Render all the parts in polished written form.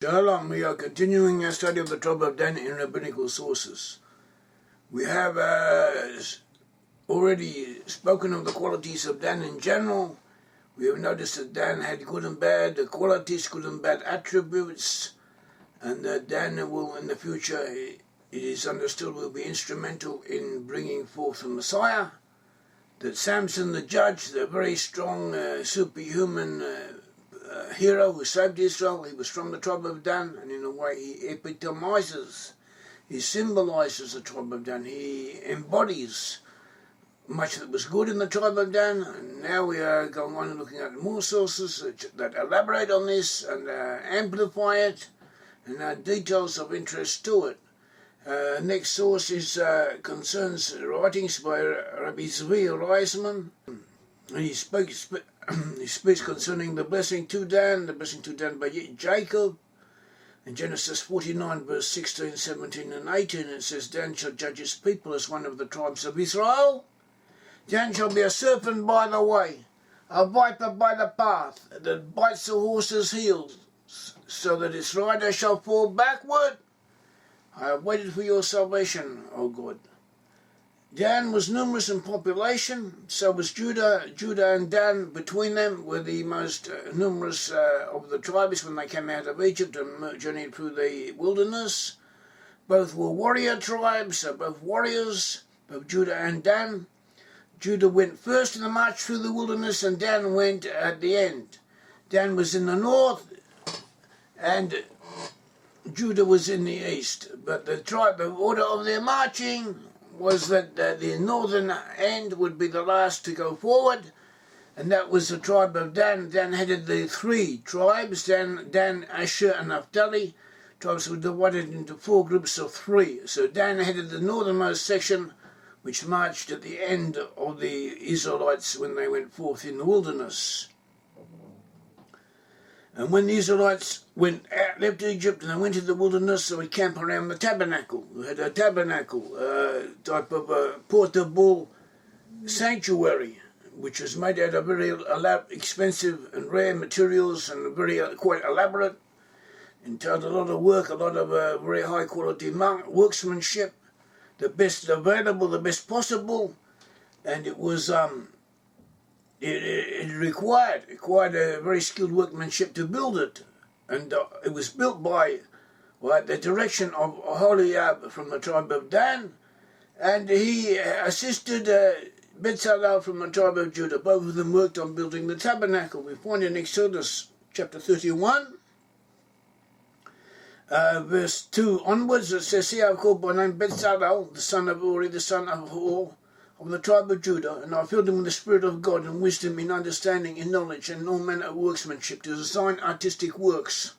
Shalom, we are continuing our study of the tribe of Dan in rabbinical sources. We have already spoken of the qualities of Dan in general. We have noticed that Dan had good and bad qualities, good and bad attributes, and that Dan will in the future, it is understood, will be instrumental in bringing forth the Messiah. That Samson the judge, the very strong superhuman hero who saved Israel, he was from the tribe of Dan, and in a way he epitomizes, he symbolizes the tribe of Dan, he embodies much that was good in the tribe of Dan. And now we are going on and looking at more sources that elaborate on this and amplify it and add details of interest to it. Next source concerns writings by Rabbi Zvi Reisman. He speaks concerning the blessing to Dan by Jacob. In Genesis 49, verse 16, 17, and 18, it says, Dan shall judge his people as one of the tribes of Israel. Dan shall be a serpent by the way, a viper by the path, that bites the horse's heels, so that its rider shall fall backward. I have waited for your salvation, O God. Dan was numerous in population, so was Judah. Judah and Dan, between them, were the most numerous of the tribes when they came out of Egypt and journeyed through the wilderness. Both were warrior tribes, both warriors, both Judah and Dan. Judah went first in the march through the wilderness, and Dan went at the end. Dan was in the north, and Judah was in the east. But the order of their marching was that the northern end would be the last to go forward, and that was the tribe of Dan. Dan headed the three tribes, Dan, Asher, and Naphtali. Tribes were divided into four groups of three. So Dan headed the northernmost section, which marched at the end of the Israelites when they went forth in the wilderness. And when the Israelites left Egypt and they went to the wilderness, they would camp around the tabernacle. We had a tabernacle, type of a portable sanctuary, which was made out of very expensive and rare materials and quite elaborate. Entailed a lot of work, a lot of very high quality workmanship, the best available, the best possible, and it was it required a very skilled workmanship to build it, and it was built by the direction of Aholiab from the tribe of Dan, and he assisted Bezalel from the tribe of Judah. Both of them worked on building the tabernacle. We find in Exodus chapter 31, verse 2 onwards, it says, "See, I have called by name Bezalel, the son of Uri, the son of Hur, of the tribe of Judah, and I filled him with the Spirit of God and wisdom in understanding, in knowledge, and all manner of workmanship, to design artistic works,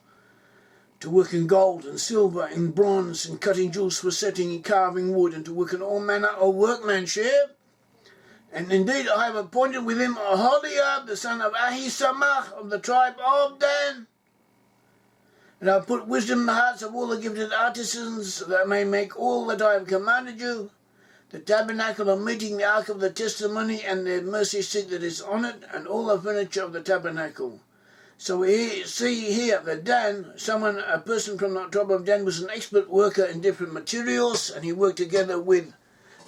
to work in gold and silver, in bronze, in cutting jewels for setting, in carving wood, and to work in all manner of workmanship. And indeed I have appointed with him Aholiab, the son of Ahisamach, of the tribe of Dan. And I have put wisdom in the hearts of all the gifted artisans, that they may make all that I have commanded you, the tabernacle of meeting, the ark of the testimony, and the mercy seat that is on it, and all the furniture of the tabernacle." So we see here that Dan, a person from the tribe of Dan, was an expert worker in different materials, and he worked together with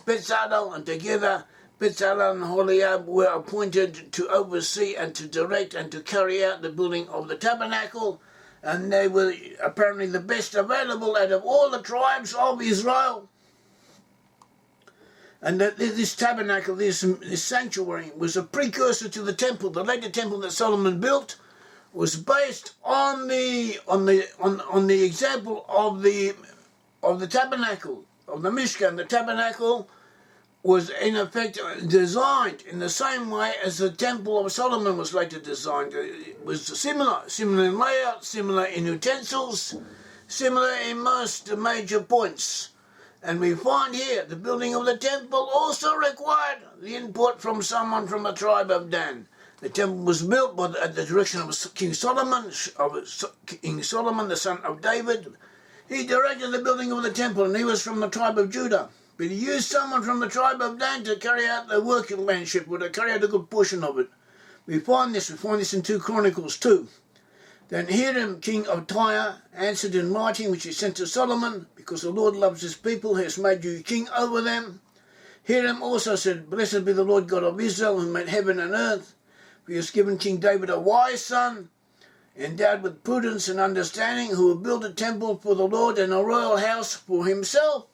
Bezalel, and together Bezalel and Aholiab were appointed to oversee and to direct and to carry out the building of the tabernacle, and they were apparently the best available out of all the tribes of Israel. And that this tabernacle, this sanctuary, was a precursor to the temple. The later temple that Solomon built was based on the example of the tabernacle, of the Mishkan. The tabernacle was in effect designed in the same way as the temple of Solomon was later designed. It was similar in layout, similar in utensils, similar in most major points. And we find here the building of the temple also required the input from someone from the tribe of Dan. The temple was built at the direction of King Solomon, the son of David. He directed the building of the temple, and he was from the tribe of Judah. But he used someone from the tribe of Dan to carry out the workmanship, or to carry out a good portion of it. We find this in 2 Chronicles 2. Then Hiram, king of Tyre, answered in writing, which he sent to Solomon, because the Lord loves his people, he has made you king over them. Hiram also said, Blessed be the Lord God of Israel, who made heaven and earth. For he has given King David a wise son, endowed with prudence and understanding, who will build a temple for the Lord and a royal house for himself.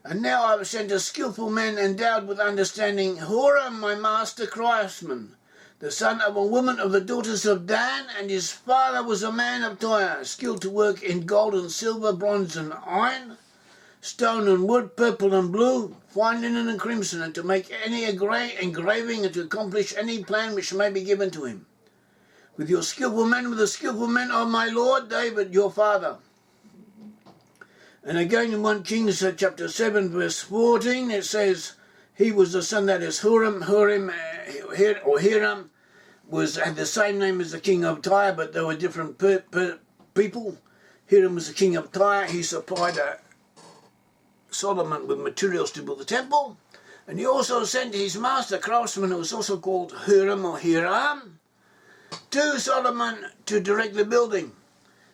And now I have sent a skillful man endowed with understanding, Huram, my master craftsman, the son of a woman of the daughters of Dan, and his father was a man of Tyre, skilled to work in gold and silver, bronze and iron, stone and wood, purple and blue, fine linen and crimson, and to make any engraving and to accomplish any plan which may be given to him. With the skillful men of my lord David, your father. And again in 1 Kings chapter 7 verse 14 it says, he was the son, that is Hiram had the same name as the king of Tyre, but they were different people. Hiram was the king of Tyre. He supplied Solomon with materials to build the temple. And he also sent his master craftsman, who was also called Hiram, to Solomon to direct the building.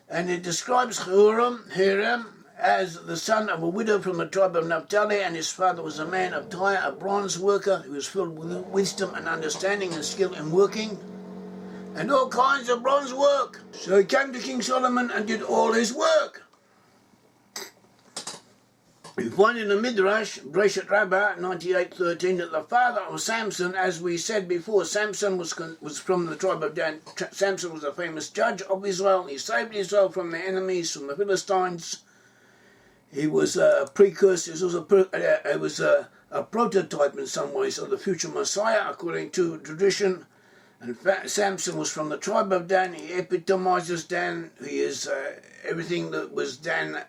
And it describes Hiram as the son of a widow from the tribe of Naphtali, and his father was a man of Tyre, a bronze worker who was filled with wisdom and understanding and skill in working, and all kinds of bronze work. So he came to King Solomon and did all his work. We find in the Midrash, Breshet Rabbah 98:13, that the father of Samson, as we said before, Samson was from the tribe of Dan. Samson was a famous judge of Israel. He saved Israel from their enemies, from the Philistines. He was a precursor, he was a prototype in some ways of the future Messiah, according to tradition. And Samson was from the tribe of Dan. He epitomizes Dan. He is everything that was Dan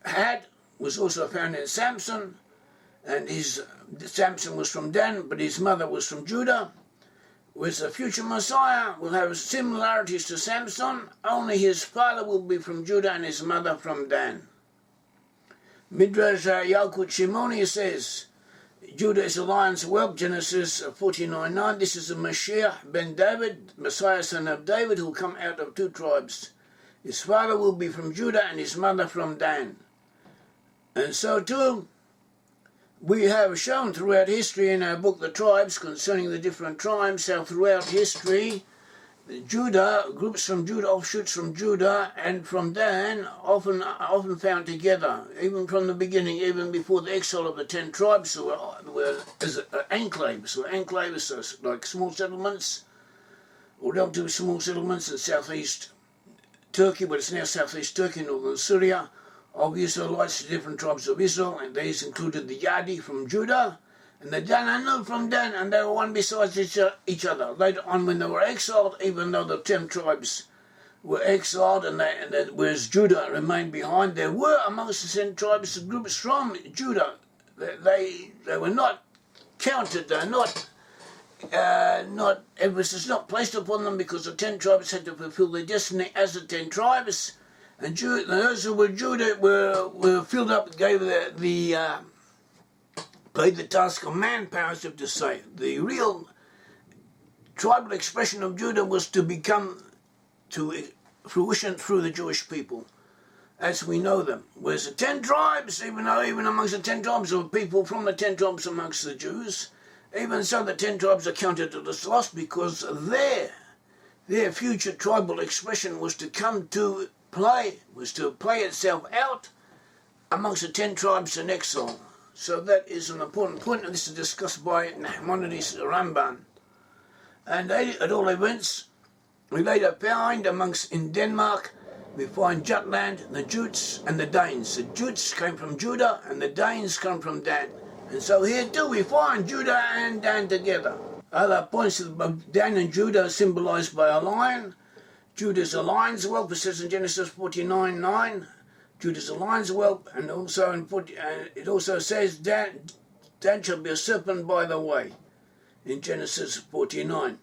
had was also found in Samson. And Samson was from Dan, but his mother was from Judah. Whereas the future Messiah will have similarities to Samson, only his father will be from Judah and his mother from Dan. Midrash Yalkut Shimoni says, Judah is a lion's whelp, Genesis 49:9. This is the Mashiach ben David, Messiah son of David, who will come out of two tribes. His father will be from Judah and his mother from Dan. And so too, we have shown throughout history in our book, The Tribes, concerning the different tribes, how throughout history, Judah, groups from Judah, offshoots from Judah and from Dan, often found together, even from the beginning, even before the exile of the 10 tribes, were as enclaves. So enclaves are like small settlements, or relatively small settlements in southeast Turkey, but it's now southeast Turkey, northern Syria, of Israelites, different tribes of Israel, and these included the Yair from Judah, and the Dananul from Dan, and they were one besides each other. Later on, when they were exiled, even though the 10 tribes were exiled, whereas Judah remained behind, there were amongst the 10 tribes groups from Judah. They were not counted. They're not emphasis not placed upon them, because the 10 tribes had to fulfill their destiny as the 10 tribes. And those who were Judah were filled up, gave played the task of manpower, as if to say. The real tribal expression of Judah was to become to fruition through the Jewish people, as we know them. Whereas the 10 tribes, even amongst the 10 tribes, there were people from the 10 tribes amongst the Jews, even so the 10 tribes are counted as lost, because their future tribal expression was to come to play itself out amongst the 10 tribes in exile. So that is an important point, and this is discussed by Nachmanides Ramban. And at all events, we later find in Denmark, we find Jutland, the Jutes and the Danes. The Jutes came from Judah and the Danes come from Dan. And so here too we find Judah and Dan together. Other points of Dan and Judah are symbolized by a lion. Judah is a lion's whelp, it says in Genesis 49:9. Judah is a lion's whelp, and also it also says Dan shall be a serpent by the way, in Genesis 49.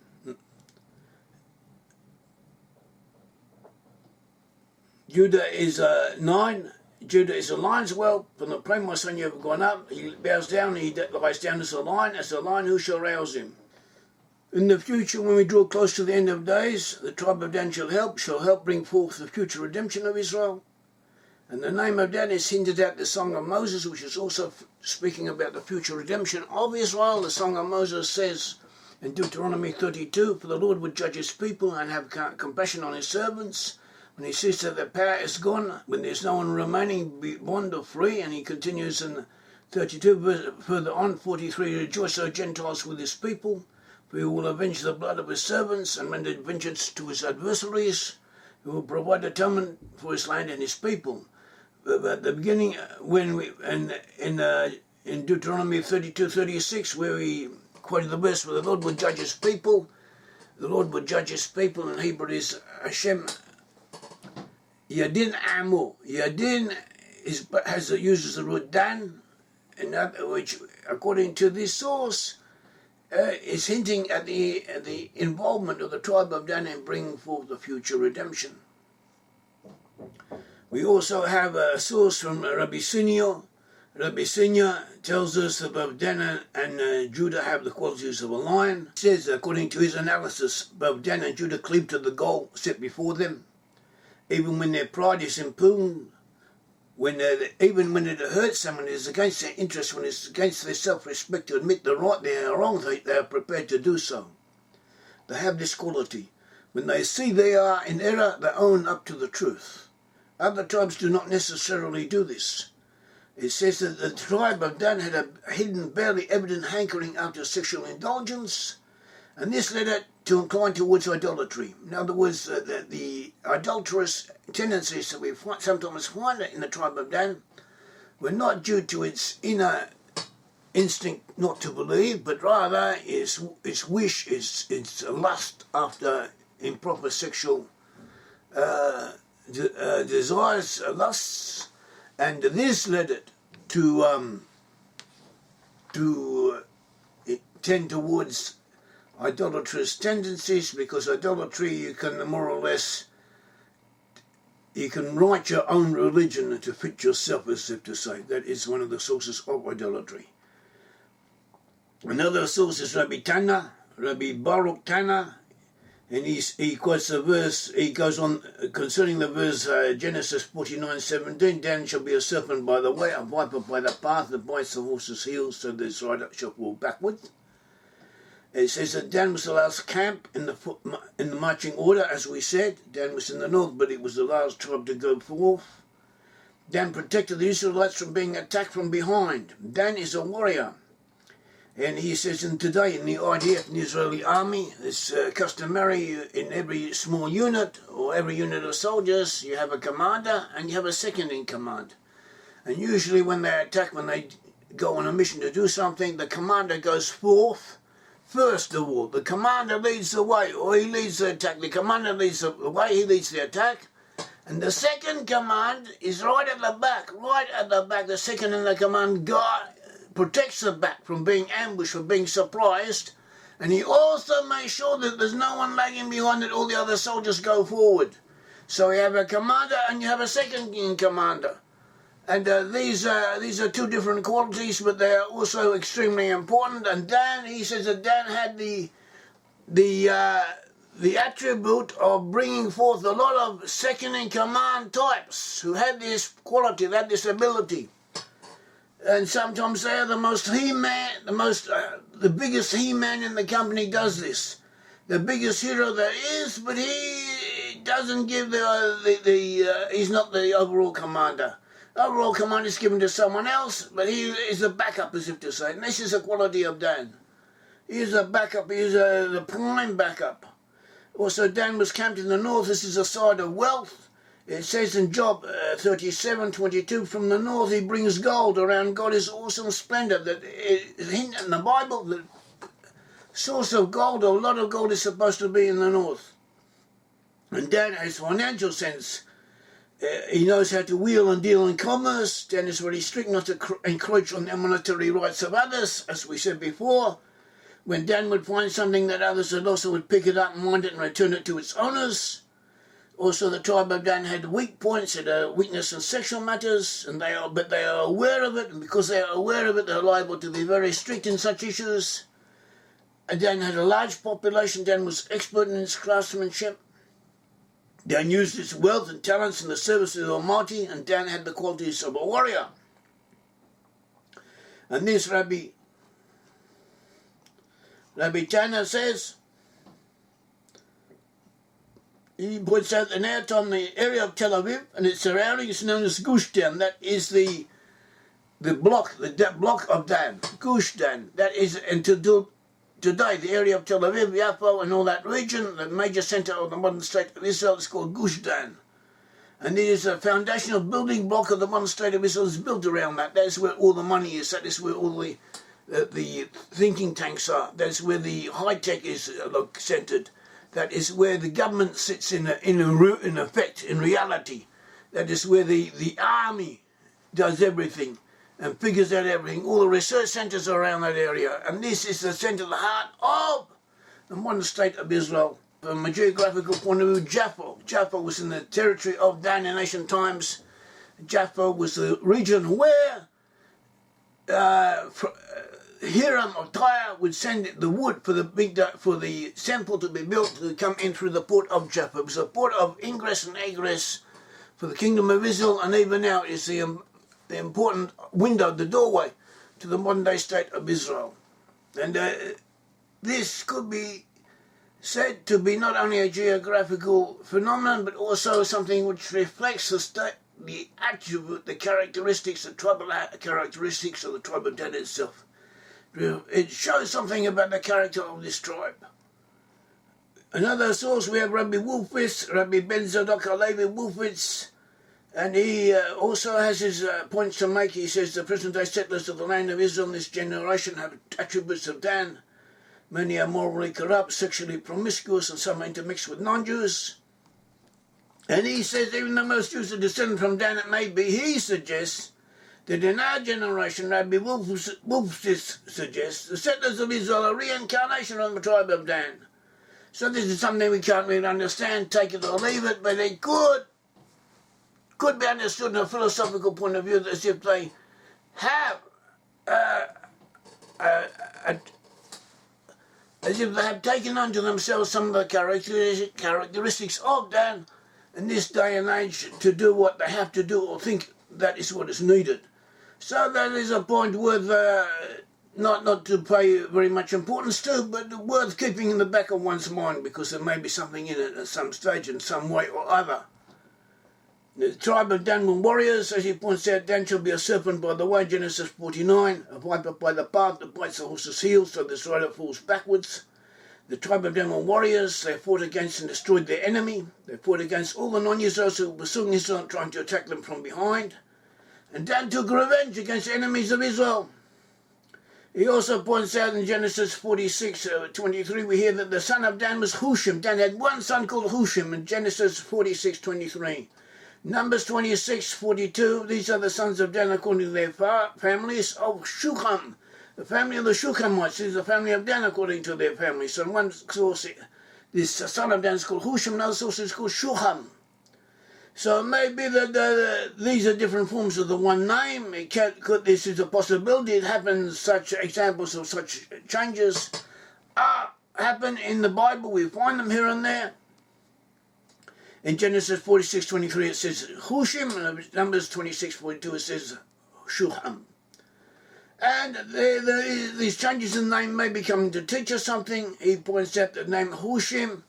Judah is 9. Judah is a lion's whelp. From the plain my son you have gone up. He bows down, he lies down as a lion who shall rouse him. In the future, when we draw close to the end of days, the tribe of Dan shall help bring forth the future redemption of Israel. And the name of Dan is hinted at the Song of Moses, which is also speaking about the future redemption of Israel. The Song of Moses says in Deuteronomy 32, "For the Lord would judge his people and have compassion on his servants. When he sees that their power is gone, when there's no one remaining, be bond or free." And he continues in 32, further on, 43, "Rejoice, O Gentiles, with his people, for he will avenge the blood of his servants and render vengeance to his adversaries. He will provide atonement for his land and his people." At the beginning, when we in Deuteronomy 32:36, where we quoted the verse where the Lord would judge his people, the Lord would judge his people in Hebrew is Hashem Yadin Amu. Yadin uses the root Dan, which, according to this source, is hinting at the involvement of the tribe of Dan in bringing forth the future redemption. We also have a source from Rabbi Sinyo. Rabbi Sinyo tells us that both Dan and Judah have the qualities of a lion. He says, according to his analysis, both Dan and Judah cleave to the goal set before them. Even when their pride is impugned, even when it hurts someone, it is against their interest, when it's against their self-respect to admit the right, they are wrong, they are prepared to do so. They have this quality. When they see they are in error, they own up to the truth. Other tribes do not necessarily do this. It says that the tribe of Dan had a hidden, barely evident hankering after sexual indulgence, and this led it to incline towards idolatry. In other words, the adulterous tendencies that we sometimes find in the tribe of Dan were not due to its inner instinct not to believe, but rather its wish, its lust after improper sexual desires, lusts, and this led it to tend towards idolatrous tendencies, because idolatry, you can more or less, you can write your own religion to fit yourself, as if to say. That is one of the sources of idolatry. Another source is Rabbi Baruch Tana, and he quotes the verse, he goes on concerning the verse Genesis 49:17, "Dan shall be a serpent by the way, a viper by the path that bites the horse's heels, so that his rider shall fall backward." It says that Dan was the last camp in the marching order, as we said. Dan was in the north, but it was the last tribe to go forth. Dan protected the Israelites from being attacked from behind. Dan is a warrior. And he says, and today in the IDF, in the Israeli army, it's customary in every small unit or every unit of soldiers, you have a commander and you have a second in command. And usually when they attack, when they go on a mission to do something, the commander goes forth first of all. The commander leads the way, or he leads the attack. The commander leads the way, he leads the attack. And the second command is right at the back, the second in the command guard protects the back from being ambushed, from being surprised, and he also makes sure that there's no one lagging behind, that all the other soldiers go forward. So you have a commander and you have a second in commander. And these are two different qualities, but they are also extremely important. And Dan, he says that Dan had the attribute of bringing forth a lot of second in command types who had this quality, they had this ability. And sometimes they are the most He-Man, the biggest He-Man in the company does this. The biggest hero there is, but he doesn't give he's not the overall commander. Overall command is given to someone else, but he is a backup, as if to say. And this is a quality of Dan. He is a backup, he is the prime backup. Also, Dan was camped in the north. This is a side of wealth. It says in Job 37:22, from the north he brings gold. Around God is awesome splendor. That is hint in the Bible, the source of gold, a lot of gold is supposed to be in the north. And Dan has financial sense. He knows how to wheel and deal in commerce. Dan is very strict not to encroach on the monetary rights of others, as we said before. When Dan would find something that others had lost, he would pick it up, mind it, and return it to its owners. Also, the tribe of Dan had weak points, had a weakness in sexual matters, but they are aware of it, and because they are aware of it, they're liable to be very strict in such issues. Dan had a large population. Dan was expert in his craftsmanship. Dan used his wealth and talents in the service of the Almighty, and Dan had the qualities of a warrior. And this Rabbi Tanner says, he points out that now on the area of Tel Aviv and its surroundings is known as Gush Dan. That is the block of Dan, Gush Dan. That is until today the area of Tel Aviv, Yaffo, and all that region, the major centre of the modern state of Israel, is called Gush Dan. And it is a foundational building block of the modern state of Israel is built around that. That is where all the money is. That is where all the thinking tanks are. That is where the high tech is centred. That is where the government sits in effect, in reality. That is where the army does everything and figures out everything. All the research centres are around that area. And this is the centre, the heart of the modern state of Israel. From a geographical point of view, Jaffa was in the territory of Dan in ancient times. Jaffa was the region where Hiram of Tyre would send the wood for the temple to be built to come in through the port of Jaffa. It was a port of ingress and egress for the kingdom of Israel, and even now is the important window, the doorway to the modern day state of Israel. And this could be said to be not only a geographical phenomenon, but also something which reflects the attribute, the characteristics, the tribal characteristics of the tribe of Dan itself. It shows something about the character of this tribe. Another source, we have Rabbi Wolfowitz, Rabbi Ben Zadok Halevi Wolfowitz, and he also has his points to make. He says the present-day settlers of the land of Israel in this generation have attributes of Dan. Many are morally corrupt, sexually promiscuous, and some are intermixed with non-Jews. And he says even the most Jews are descended from Dan it may be. He suggests that in our generation, Rabbi Wolfowitz suggests, the settlers of Israel are a reincarnation of the tribe of Dan. So this is something we can't really understand, take it or leave it, but it could be understood in a philosophical point of view as if they have taken unto themselves some of the characteristics of Dan in this day and age to do what they have to do or think that is what is needed. So that is a point worth not to pay very much importance to, but worth keeping in the back of one's mind, because there may be something in it at some stage in some way or other. The tribe of Dan were warriors. As he points out, Dan shall be a serpent by the way, Genesis 49, a viper by the path that bites the horse's heel so the rider falls backwards. The tribe of Dan were warriors. They fought against and destroyed their enemy. They fought against all the non-Israelites who were pursuing Israel, trying to attack them from behind. And Dan took revenge against the enemies of Israel. He also points out in Genesis 46:23, we hear that the son of Dan was Hushim. Dan had one son called Hushim in Genesis 46:23. Numbers 26:42, these are the sons of Dan according to their families of Shucham. The family of the Shuchamites is the family of Dan according to their family. So in one source, this son of Dan is called Hushim, another source is called Shucham. So it may be that these are different forms of the one name. This is a possibility. It happens, such examples of such changes happen in the Bible. We find them here and there. In Genesis 46:23 it says Hushim, and Numbers 26:42 it says Shuham. And these changes in the name may be coming to teach us something. He points out the name Hushim,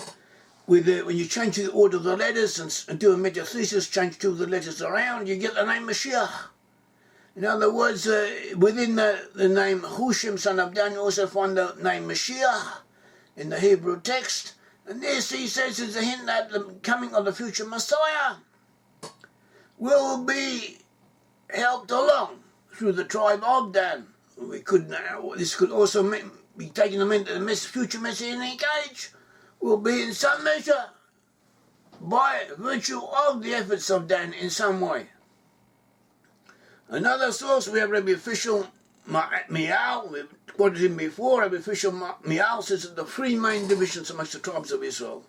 when you change the order of the letters and do a metathesis, change two of the letters around, you get the name Mashiach. In other words, within the name Hushim, son of Dan, you also find the name Mashiach in the Hebrew text. And this, he says, is a hint that the coming of the future Messiah will be helped along through the tribe of Dan. This could also be taken to mean that the future Messianic age will be in some measure by virtue of the efforts of Dan in some way. Another source, we have Rabbi Official Mial, we've quoted him before. Rabbi Official Mial says that the three main divisions amongst the tribes of Israel.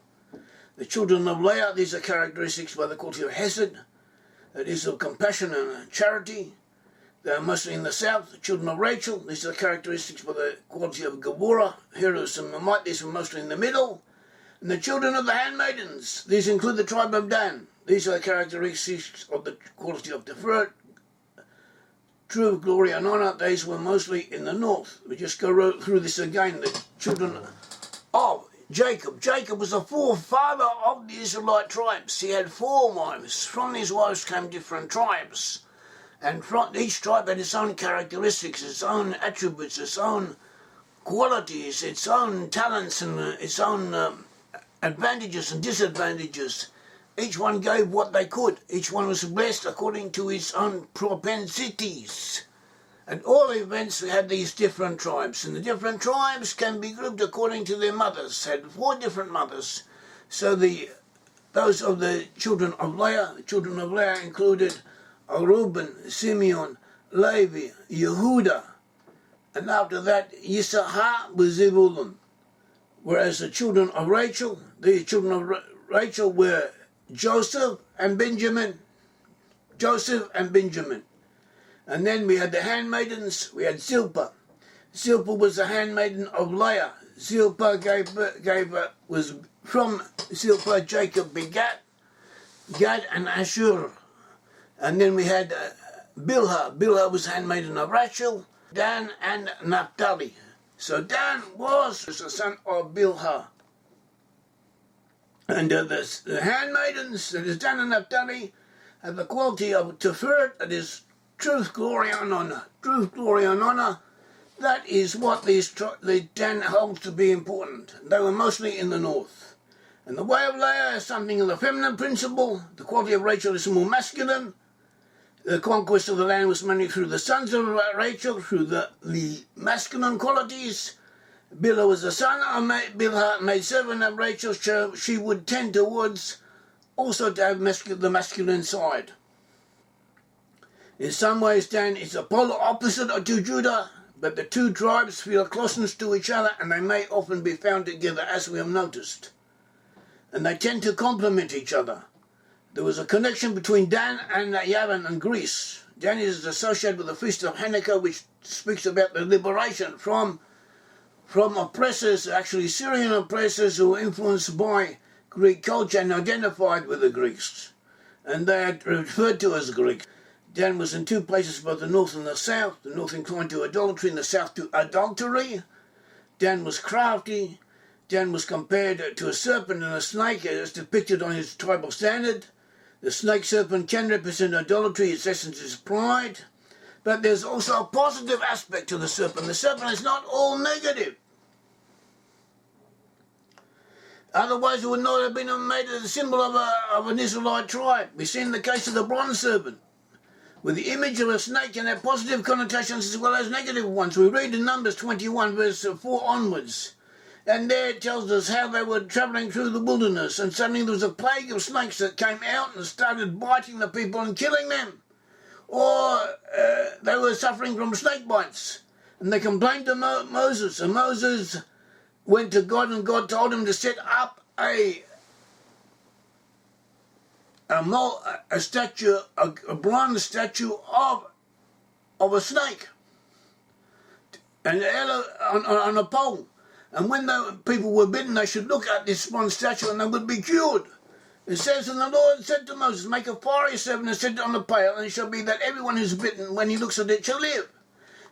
The children of Leah, these are characteristics by the quality of hesed, that is of compassion and charity. They are mostly in the south. The children of Rachel, these are the characteristics for the quality of Gevurah. Heroes and might, these are mostly in the middle. And the children of the handmaidens, these include the tribe of Dan. These are the characteristics of the quality of Tiferet. True glory and honour, these were mostly in the north. We just go through this again. The children of Jacob. Jacob was the forefather of the Israelite tribes. He had 4 wives. From these wives came different tribes. And from each tribe had its own characteristics, its own attributes, its own qualities, its own talents and its own advantages and disadvantages. Each one gave what they could. Each one was blessed according to his own propensities. And all events, we had these different tribes. And the different tribes can be grouped according to their mothers. Had 4 different mothers. So those of the children of Leah, the children of Leah included Reuben, Simeon, Levi, Yehuda. And after that, Yisachar was Zebulun. Whereas the children of Rachel, the children of Rachel were Joseph and Benjamin. Joseph and Benjamin. And then we had the handmaidens, we had Zilpah. Zilpah was the handmaiden of Leah. Zilpah was from Zilpah Jacob begat Gad and Ashur. And then we had Bilhah. Bilhah was handmaiden of Rachel, Dan and Naphtali. So Dan was the son of Bilhah. And the handmaidens, that is Dan and Naphtali, have the quality of Tiferet, that is truth, glory and honour. Truth, glory and honour, that is what the Dan holds to be important. They were mostly in the north. And the way of Leah is something of the feminine principle. The quality of Rachel is more masculine. The conquest of the land was mainly through the sons of Rachel, through the masculine qualities. Bilhah was the son of Bilhah, made servant of Rachel, so she would tend towards also to have the masculine side. In some ways, Dan is a polar opposite to Judah, but the 2 tribes feel a closeness to each other, and they may often be found together, as we have noticed. And they tend to complement each other. There was a connection between Dan and Yavan and Greece. Dan is associated with the Feast of Hanukkah, which speaks about the liberation from oppressors, actually Syrian oppressors who were influenced by Greek culture and identified with the Greeks. And they are referred to as Greeks. Dan was in 2 places, both the north and the south. The north inclined to idolatry and the south to adultery. Dan was crafty. Dan was compared to a serpent and a snake as depicted on his tribal standard. The snake serpent can represent idolatry, its essence is pride. But there's also a positive aspect to the serpent. The serpent is not all negative. Otherwise it would not have been made as a symbol of an Israelite tribe. We see in the case of the bronze serpent, with the image of a snake can have positive connotations as well as negative ones. We read in Numbers 21 verse 4 onwards. And there it tells us how they were travelling through the wilderness, and suddenly there was a plague of snakes that came out and started biting the people and killing them. Or they were suffering from snake bites. And they complained to Moses, and Moses went to God, and God told him to set up a statue, a bronze statue of a snake, and on a pole. And when the people were bitten, they should look at this bronze statue and they would be cured. It says, and the Lord said to Moses, make a fiery serpent and set it on the pale, and it shall be that everyone who's bitten, when he looks at it, shall live.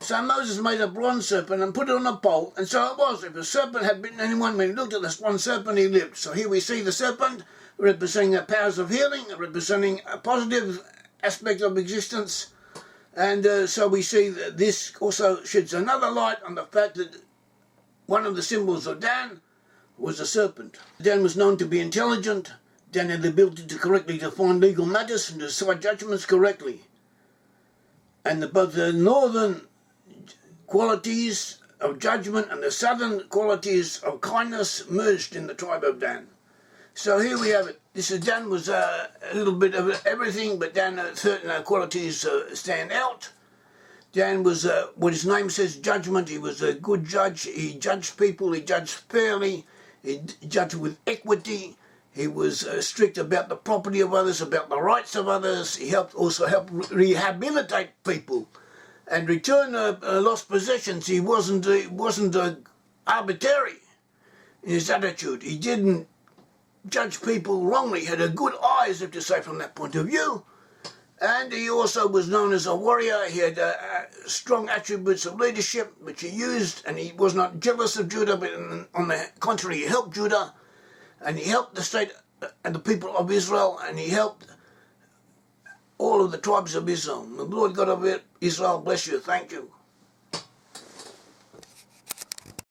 So Moses made a bronze serpent and put it on a pole, and so it was. If a serpent had bitten anyone, when he looked at this bronze serpent, he lived. So here we see the serpent representing the powers of healing, representing a positive aspect of existence. And so we see that this also sheds another light on the fact that one of the symbols of Dan was a serpent. Dan was known to be intelligent. Dan had the ability to correctly define legal matters and decide judgments correctly. And both the northern qualities of judgment and the southern qualities of kindness merged in the tribe of Dan. So here we have it. This is Dan was a little bit of everything, but Dan certain qualities stand out. Dan was, what his name says, judgment. He was a good judge. He judged people. He judged fairly. He judged with equity. He was strict about the property of others, about the rights of others. He also helped rehabilitate people and return lost possessions. He wasn't arbitrary in his attitude. He didn't judge people wrongly. He had a good eye, as if to say, from that point of view. And he also was known as a warrior. He had strong attributes of leadership, which he used, and he was not jealous of Judah, but on the contrary, he helped Judah, and he helped the state and the people of Israel, and he helped all of the tribes of Israel. The Lord God of Israel bless you. Thank you.